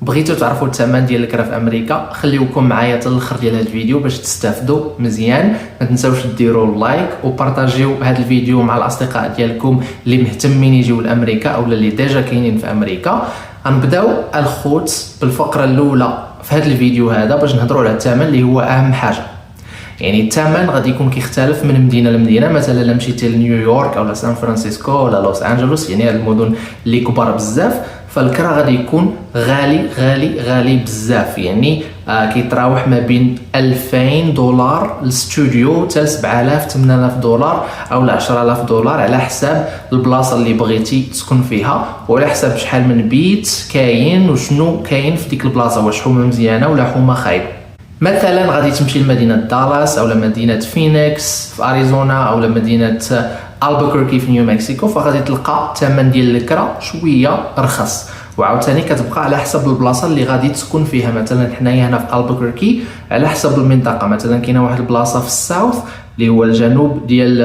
بغيتو تعرفوا الثمن ديال الكرا في امريكا، خليوكم معايا حتى الاخر ديال هذا الفيديو باش تستافدوا مزيان. ما تنساوش ديروا لايك وبارطاجيو هذا الفيديو مع الاصدقاء ديالكم اللي مهتمين يجيو لامريكا او اللي ديجا كاينين في امريكا. غنبداو الخوت بالفقره الاولى في هذا الفيديو هذا باش نهضروا على الثمن اللي هو اهم حاجه. يعني الثمن غادي يكون كيختلف من مدينه لمدينه، مثلا الا مشيتي لنيويورك او سان فرانسيسكو ولا لوس انجلوس، يعني هاد المدن اللي كبار بزاف، فالكرا غادي يكون غالي غالي غالي بزاف. يعني كيتراوح ما بين $2000 للاستوديو حتى $7000-8000 او $10000 على حساب البلاصه اللي بغيتي تسكن فيها، وعلى حساب شحال من بيت كاين وشنو كاين في ديك البلاصه، واش حومه مزيانه ولا حومه خايبه. مثلا غادي تمشي لمدينه دالاس او لمدينه فينيكس في اريزونا او لمدينه البوكركي في نيو مكسيكو، فغادي تلقى الثمن ديال الكرا شويه رخص. وعاوتاني كتبقى على حسب البلاصه اللي غادي تسكن فيها. مثلا حنايا هنا في البوكركي على حسب المنطقه، مثلا كاينه واحد البلاصه في الساوث اللي هو الجنوب ديال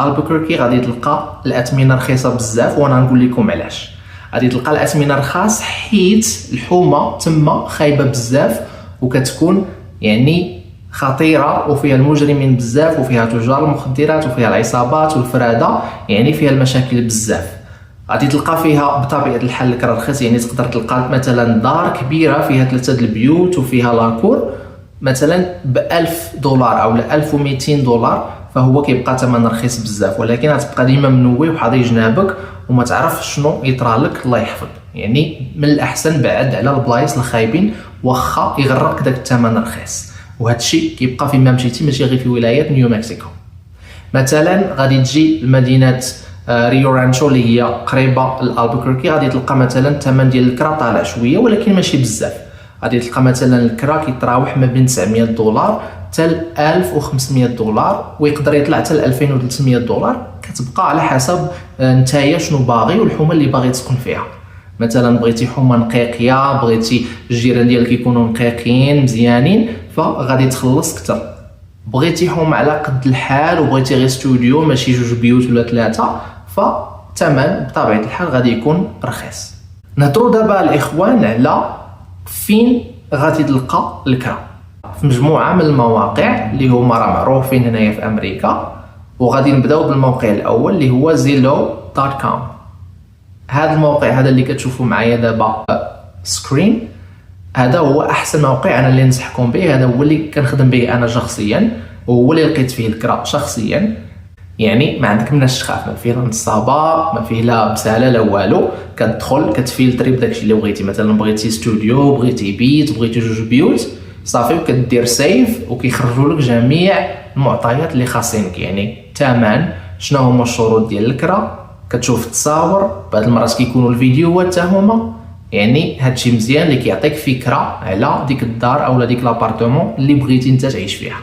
البوكركي غادي تلقى الاثمنه رخيصه بزاف، وانا نقول لكم علاش. غادي تلقى الاثمنه رخاص حيت الحومه تما خايبه بزاف وكتكون يعني خطيره وفيها المجرمين بزاف وفيها تجار المخدرات وفيها العصابات والفراده، يعني فيها المشاكل بزاف. غادي تلقى فيها بطبيعه الحال الكرا رخيص، يعني تقدر تلقى مثلا دار كبيره فيها 3 البيوت وفيها لاكور مثلا $1000 او $1200، فهو كيبقى ثمن رخيص بزاف، ولكن غتبقى ديما منوي وحاضي جنابك وما تعرف شنو يطرى لك. الله يحفظ، يعني من الاحسن بعد على البلايص الخايبين واخا يغرك داك الثمن رخيص. وهذا الشيء كيبقى فيما مشيتي، ماشي غير في ولايه نيو مكسيكو. مثلا غادي تجي لمدينه ريو رانشو اللي هي قريبه لالبوكركي، غادي تلقى مثلا الثمن ديال الكرا طالع شويه ولكن ماشي بزاف. غادي تلقى مثلا الكرا كيتراوح ما بين $900 حتى $1500 ويقدر يطلع حتى $2300. كتبقى على حسب نتايا شنو باغي والحومه اللي باغي تسكن فيها. مثلا بغيتي حومه نقيقيه، بغيتي الجيران ديالك يكونوا نقيقين مزيانين، فغادي تخلص اكثر. بغيتي حومه على قد الحال وبغيتي غير استوديو ماشي 2 بيوت ولا 3، فالثمن بطبيعه الحال غادي يكون رخيص. نهضروا دابا الاخوان على فين غادي تلقى الكرا. في مجموعه من المواقع اللي هما راه معروفين هنايا في امريكا، وغادي نبداو بالموقع الاول اللي هو zillow.com. هذا الموقع هذا اللي كتشوفوا معايا دابا سكرين، هذا هو احسن موقع انا اللي ننصحكم به. هذا هو اللي كنخدم به انا شخصيا، وهو اللي لقيت فيه الكرا شخصيا. يعني ما عندك مناش تخاف، ما فيه لا نصابه، ما فيه لا بساله لا والو. كتدخل كتفيلتري بداكشي اللي بغيتي، مثلا بغيتي استوديو، بغيتي بيت، بغيتي 2 بيوت، صافي وكدير سيف وكيخرجوا لك جميع المعطيات اللي خاصينك. يعني الثمن، شنو هما الشروط ديال الكرا، كتشوف التصاور، بعض المرات كيكونوا الفيديوهات حتى هما. يعني هادشي مزيان اللي كيعطيك فكره على ديك الدار اولا ديك لابارتمون اللي بغيتي انت تعيش فيها.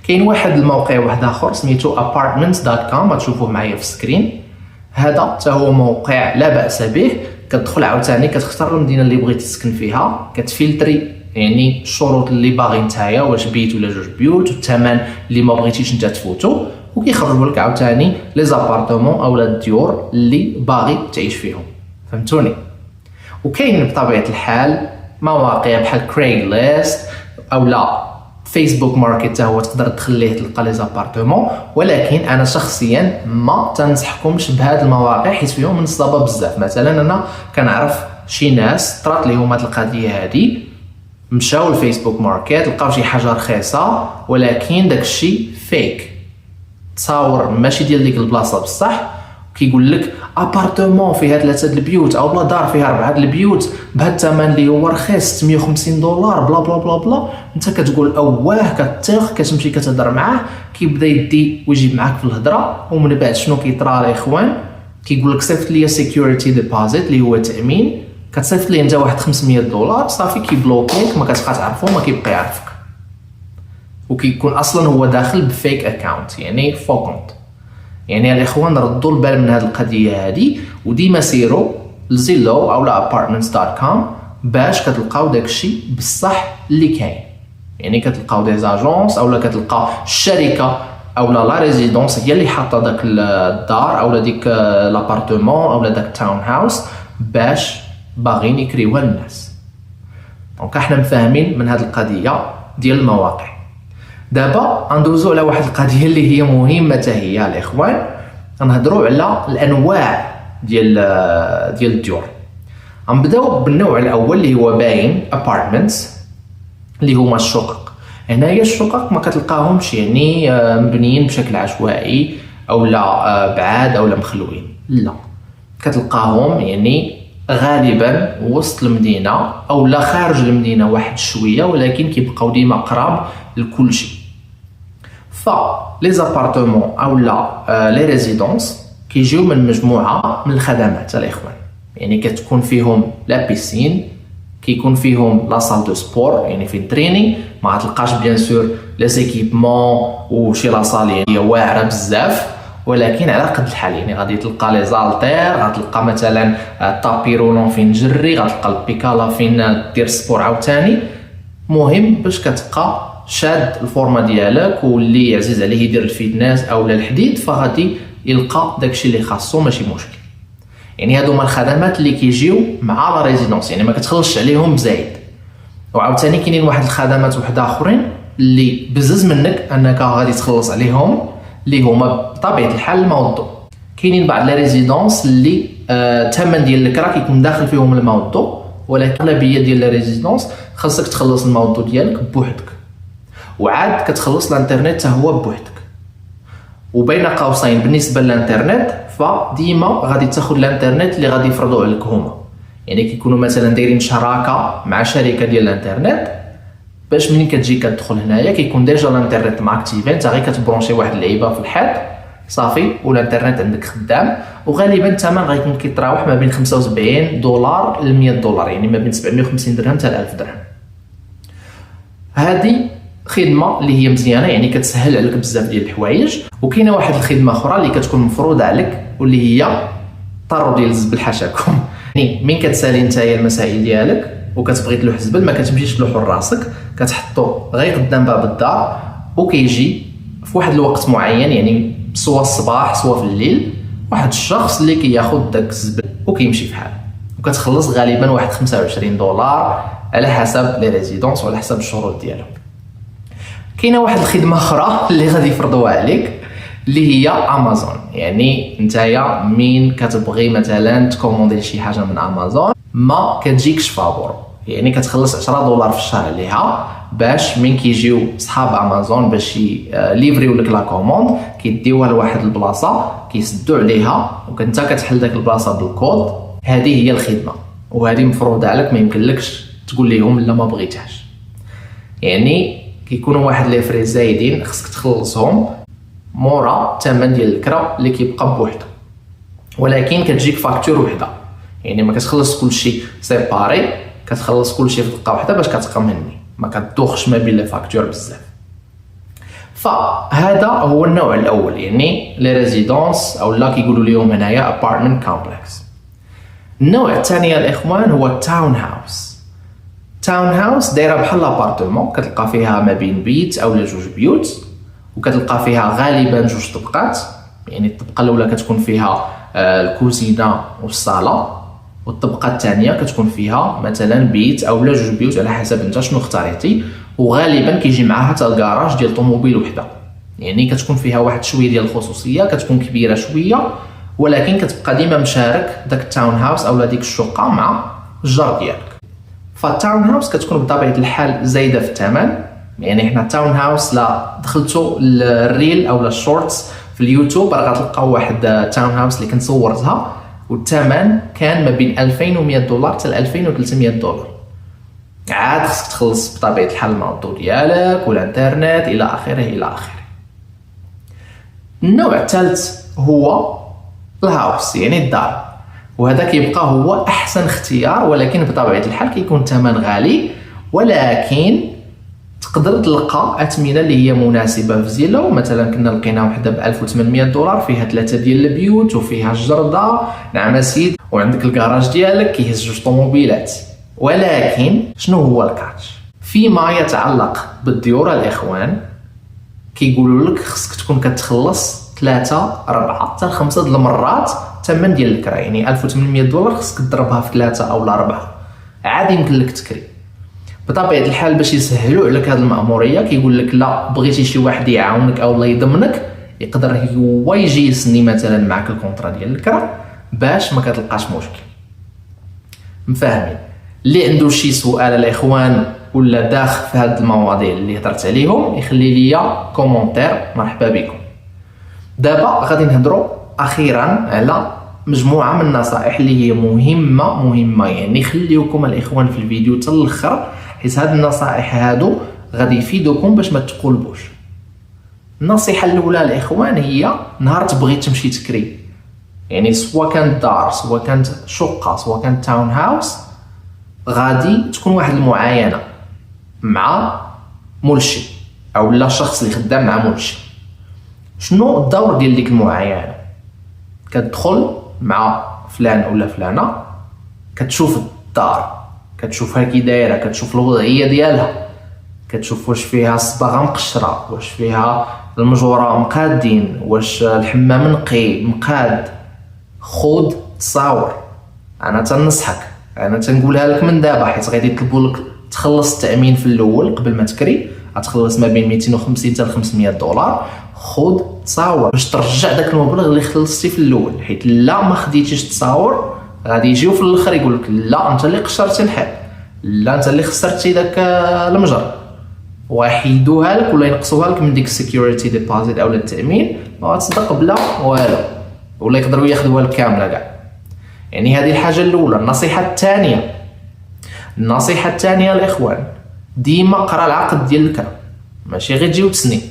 كاين واحد الموقع واحد اخر سميتو apartments.com، غتشوفوه معايا في السكرين. هذا حتى هو موقع لا باس به. كتدخل عاوتاني كتختار المدينه اللي بغيتي تسكن فيها، كتفلتري يعني الشروط اللي باغي نتايا، واش بيت ولا 2 بيوت، والثمن اللي ما بغيتيش انت تفوتو، وكيخرجوا لك عاوتاني لي زابارتمون اولا الديور اللي باغي تعيش فيهم. فهمتوني؟ وكاين بطبيعه الحال مواقع بحال كريغليست اولا فيسبوك ماركت، حتى هو تقدر تدخل ليه تلقى لي زابارتمون. ولكن انا شخصيا ما تنصحكمش بهاد المواقع حيت فيهم نصابه بزاف. مثلا انا كنعرف شي ناس طرات ليهم هاد القضيه هادي، مشاو لفيسبوك ماركت لقاو شي حاجه رخيصه ولكن داكشي فيك، تصاور ماشي ديال ديك البلاصه بصح. كيقول لك ابارتمون فيها 3 البيوت او بلا دار فيها 4 البيوت بهذا الثمن اللي هو رخيص $650 بلا بلا بلا بلا. انت كتقول اواه، كتثق، كتمشي كتهضر معاه، كيبدا يدي ويجيب معاك في الهضره. ومن بعد شنو كيطرا الاخوان، كيقول لك صيفط لي سيكيورتي ديبوزيت اللي هو تامين، كتصيفط لي انت واحد $500 صافي كيبلوكيك، ما كتبقى تعرفو، ما كيبقى يعرفك، وكيكون اصلا هو داخل بفيك اكاونت يعني فوكونت. يعني الاخوان ردوا البال من هذه القضيه هذه، وديما سيروا لزيلو او apartments.com باش كتلقاو داكشي بصح اللي كاين. يعني كتلقاو دي زاجونس اولا كتلقى الشركه اولا لا ريزيدونس هي اللي حاطه داك الدار اولا ديك لابارتمون اولا داك التاون هاوس باش باغيين يكريوها للناس. دونك احنا مفاهمين من هذه القضيه ديال المواقع. دابا غندوزو على واحد القضيه اللي هي مهمه حتى هي الاخوان، غنهضروا على الانواع ديال الديور. غنبداو بالنوع الاول اللي هو باين ابارتمنتس، اللي هما الشقق. هنايا الشقق ما كتلقاهمش يعني مبنيين بشكل عشوائي او لا بعاد او لا مخلوين، لا كتلقاهم يعني غالبا وسط المدينه او لا خارج المدينه واحد شويه، ولكن كيبقاو ديما قراب لكل شيء. ف لي زابارتمون او لا لي ريزيدونس كيجيو من مجموعه من الخدمات الاخوان، يعني كتكون فيهم لا بيسين، كيكون فيهم لا سال دو سبور يعني فين تريني، ما غتلقاش بيان سور لي زيكيبمون وشي لا سال يعني واعره بزاف، ولكن على قد الحال يعني غادي تلقى لي زالتير، غتلقى مثلا طابي رولون فين تجري، غتلقى البيكالا فين دير سبور عاوتاني. مهم باش كتبقى شاد الفورما ديالك، واللي عزيز عليه يدير الفيتنس او الحديد فغادي يلقى داكشي اللي خاصو ماشي مشكل. يعني هادو هما الخدمات اللي كيجيو مع لا ريزيدونس، يعني ما كتخلصش عليهم بزايد. وعاوتاني كاينين واحد الخدمات وحده اخرين اللي بزز منك انك غادي تخلص عليهم، اللي هما بطبيعه الحال الموضوع. كاينين بعض لي ريزيدونس اللي الثمن ديال الكرا كيكون داخل فيهم الموضوع، ولكن الاغلبيه ديال لي ريزيدونس خاصك تخلص الموضوع ديالك بوحدك، وعاد كتخلص الانترنت حتى هو بوحدك. وبين قوسين بالنسبه للانترنت فديما غادي تاخذ الانترنت اللي غادي يفرضوا عليك هما، يعني كيكونوا مثلا دايرين شراكه مع شركه ديال الانترنت باش منين كتجي كتدخل هنايا كيكون ديجا الانترنت ماكتيفين، انت غير كتبرونشي واحد اللعيبه في الحيط صافي والانترنت عندك خدام. وغالبا الثمن غيكون كيتراوح ما بين $75 ل $100، يعني ما بين 750 درهم حتى 1000 درهم. هذه خدمه اللي هي مزيانه، يعني كتسهل عليك بزاف ديال الحوايج. وكاينه واحد الخدمه اخرى اللي كتكون مفروضه عليك واللي هي طرو ديال الزبل حاشاكم. يعني من كتسالي نتايا المسائل ديالك وكتبغي تلوح الزبل ما كتمشيش تلوحو لراسك، كتحطو غير قدام باب الدار وكيجي في واحد الوقت معين، يعني سوا الصباح سوا في الليل، واحد الشخص اللي كياخذ داك الزبل وكيمشي في حاله، وكتخلص غالبا واحد $25 على حسب لي ريزيدونس وعلى حسب الشروط ديالهم. كاينه واحد الخدمه اخرى اللي غادي يفرضوها عليك اللي هي امازون. يعني نتايا مين كتبغي مثلا تكوموندي شي حاجه من امازون ما كتجيكش فابور، يعني كتخلص $10 في الشهر عليها باش من كيجيو صحاب امازون باش ليفريو لك لا كوموند كيديوها لواحد البلاصه كيسدوا عليها وكنت كتحل داك البلاصه بالكود. هذه هي الخدمه وهذه مفروضه عليك، ما يمكنلكش تقول لهم لا ما بغيتهاش. يعني كيكونوا واحد لي فري زايدين خصك تخلصهم مورا الثمن ديال الكرا اللي كيبقى بوحده، ولكن كتجيك فاكتور وحده، يعني ما كتخلص كلشي سيباري، كتخلص كلشي في دقه واحده باش كتبقى مني ما كتدوخش ما بين لي فاكتور بزاف. فهذا هو النوع الاول، يعني لي ريزيدونس او لا كيقولوا لهم هنايا ابارتمنت كومبلكس. النوع الثاني الاخوان هو التاون هاوس. تاون هاوس دايره بحال لابارتمون، كتلقى فيها ما بين بيت او جوج بيوت، وكتلقى فيها غالبا جوج طبقات، يعني الطبقه الاولى كتكون فيها الكوزينه والصاله، والطبقه الثانيه كتكون فيها مثلا بيت او جوج بيوت على حسب انت شنو اختاريتي، وغالبا كيجي معها حتى الكراج ديال طوموبيل وحده، يعني كتكون فيها واحد شويه ديال الخصوصيه، كتكون كبيره شويه ولكن كتبقى ديما مشارك داك التاون هاوس او ديك الشقه مع الجار ديالك. فالتاون هاوس كتكون بطبيعه الحال زايده في الثمن، يعني حنا التاون هاوس لا دخلتو الريل او الشورتس في اليوتيوب راه غتلقاو واحد تاون هاوس اللي كنت صورتها والثمن كان ما بين $2100 حتى $2300. عاد خصك تخلص بطبيعه الحال الموضوع ديالك والانترنت الى اخره الى اخره. النوع الثالث هو الهاوس يعني الدار، وهذا كيبقى هو احسن اختيار، ولكن بطبيعه الحال كيكون ثمن غالي، ولكن تقدر تلقى اثمنه اللي هي مناسبه في زيلو. مثلا كنا لقينا وحده ب $1800 فيها 3 ديال البيوت وفيها الجرده نعم سيد، وعندك الكراج ديالك كيهز جوج طوموبيلات. ولكن شنو هو الكاتش فيما يتعلق بالديور الاخوان؟ كيقولوا لك خصك تكون كتخلص 3 4 حتى 5 المرات الثمن ديال الكرا، يعني $1800 خصك تضربها في 3 او 4 عاد يمكن لك تكري. بطبيعه الحال باش يسهلوا عليك هذه المأموريه كيقول لك لا بغيتي شي واحد يعاونك او الله يضمنك يقدر هو يجي يسني مثلا معك الكونطرا ديال الكرا باش ما كتلقاش مشكل. مفاهمين؟ اللي عنده شي سؤال الاخوان ولا داخل في هذه المواضيع اللي هضرت عليهم يخلي لي كومونتير، مرحبا بكم. دابا غادي نهضروا اخيرا على مجموعه من النصائح اللي هي مهمه يعني خليوكم الاخوان في الفيديو حتى الاخر، حيت هاد النصائح هادو غادي يفيدوكم باش ما تقلبوش. النصيحه الاولى الاخوان هي نهار تبغي تمشي تكري، يعني سواء كانت دار سواء كانت شقه سواء كانت تاون هاوس، غادي تكون واحد المعاينه مع ملشي او لا شخص اللي خدام مع ملشي. شنو الدور ديال ديك المعاينه؟ كتدخل مع فلان ولا فلانه، كتشوف الدار، كتشوفها كي دايره، كتشوف الوضعيه ديالها، كتشوف واش فيها الصباغه مقشره، واش فيها المجوره مقادين، واش الحمام نقي مقاد. خذ تصاور. انا تنصحك، انا تنقولها لك من دابا، حيت غادي يطلبوا لك تخلص التامين في الاول قبل ما تكري، غتخلص ما بين 250 حتى 500 دولار. خذ تصاور باش ترجع داك المبلغ اللي خلصتي في الاول، حيت لا ما خديتيش تصاور غادي يجيو في الاخر يقول لك لا انت اللي قشرتي الحال، لا انت اللي خسرتي داك المجر، ويحيدوها لك ولا ينقصوها لك من ديك السيكيورتي ديبوزيت او التامين، وغتصدق بلا والو، ولا يقدروا ياخذوها لك كامله كاع. يعني هذه الحاجه الاولى. النصيحه الثانيه الاخوان، ديما قرا العقد ديال الكرا، ماشي غير تجي وتسني،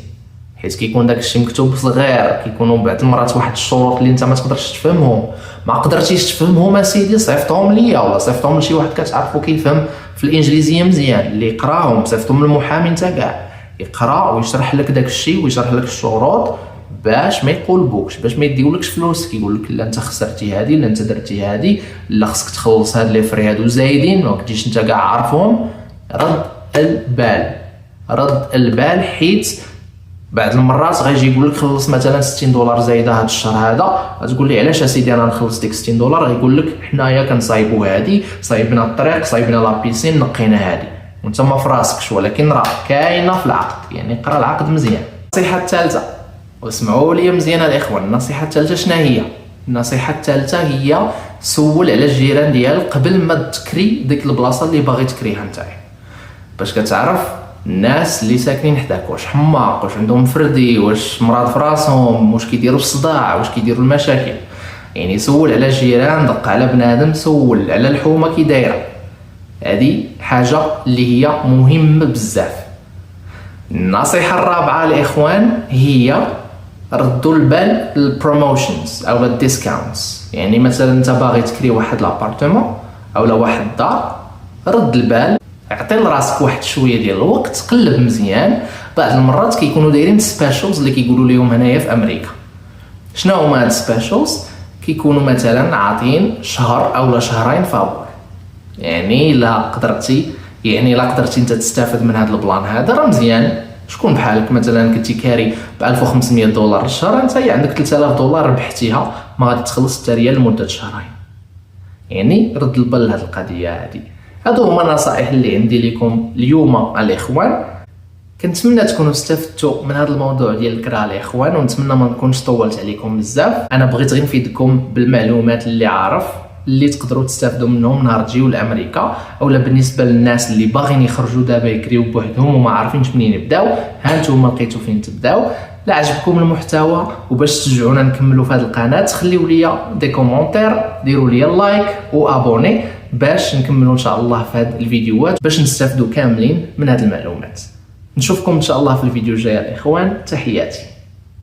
حيت كيكون داك الشيء مكتوب صغير، كيكونوا بعض المرات واحد الشروط اللي انت ما تقدرش تفهمهم. ما قدرتيش تفهمهم اسيدي صيفطهم ليا ولا صيفطهم لشي واحد كتعرفو كيفهم في الانجليزيه مزيان اللي يقراهم، صيفطهم للمحامي نتا كاع يقرا ويشرح لك داك الشيء ويشرح لك الشروط باش ما يقولبوكش، باش ما يديولكش فلوسك، يقول لك لا انت خسرتي هذه، لا انت درتي هذه، لا خصك تخلص هاد لي فري هادو زايدين ما كنتيش انت كاع عارفهم. رد البال حيت بعض المرات غيجي يقول لك خلص مثلا 60 دولار زايده هذا الشهر هذا، غتقول لي علاش اسيدي انا نخلص ديك 60 دولار؟ غيقول لك حنايا كنصايبوا هذه، صايبنا الطريق، صايبنا لا بيسين، نقينا هذه، وانت ما فراسكش، ولكن راه كاينه في العقد. يعني قرا العقد مزيان. النصيحه الثالثه، واسمعوا لي مزيان الاخوان، النصيحه الثالثه شنو هي؟ النصيحه الثالثه هي سول على الجيران ديالك قبل ما تكري ديك البلاصه اللي باغي تكريها نتايا، باش كتعرف الناس اللي ساكنين حداك واش حماق، واش عندهم فردي، واش مرض في راسهم، واش كيديروا الصداع، واش كيديروا المشاكل. يعني سول على الجيران، دق على بنادم، سول على الحومه كي دايره. هذه حاجه اللي هي مهمه بزاف. النصيحه الرابعه الاخوان هي ردوا البال للبروموشنز او الديسكاونتس. يعني مثلا انت باغي تكري واحد لابارتمون او واحد الدار، رد البال، اعطي لراسك واحد شويه ديال الوقت، قلب مزيان. بعض المرات كيكونوا دايرين سبيشالز اللي كيقولوا لهم هنايا في امريكا. شنو هما هاد سبيشالز؟ كيكونوا مثلا عاطين شهر او شهرين فابور، يعني لا قدرتي انت تستافد من هذا البلان هذا راه مزيان. شكون بحالك مثلا كنتي كاري ب 1500 دولار الشهر، انت عندك 3000 دولار ربحتيها، ما غادي تخلص حتى ريال لمده شهرين. يعني رد البال لهاد القضيه هذه. هادو هما النصائح اللي عندي لكم اليوم الاخوان. كنتمنى تكونوا استفدتوا من هذا الموضوع ديال الكرا الاخوان، ونتمنى ما نكونش طولت عليكم بزاف. انا بغيت غير نفيدكم بالمعلومات اللي عارف اللي تقدروا تستافدوا منهم نهار تجيو لامريكا، اولا بالنسبه للناس اللي باغيين يخرجوا دابا يكريو بوحدهم وما عارفينش منين يبداو. ها نتوما لقيتوا فين تبداو. لا عجبكم المحتوى وباش تشجعونا نكملوا في هذه القناه، خليوا لي دي كومونتير، ديروا لي لايك وابوني باش نكملوا ان شاء الله في هذه الفيديوهات، باش نستافدوا كاملين من هذه المعلومات. نشوفكم ان شاء الله في الفيديو الجاي الاخوان. تحياتي.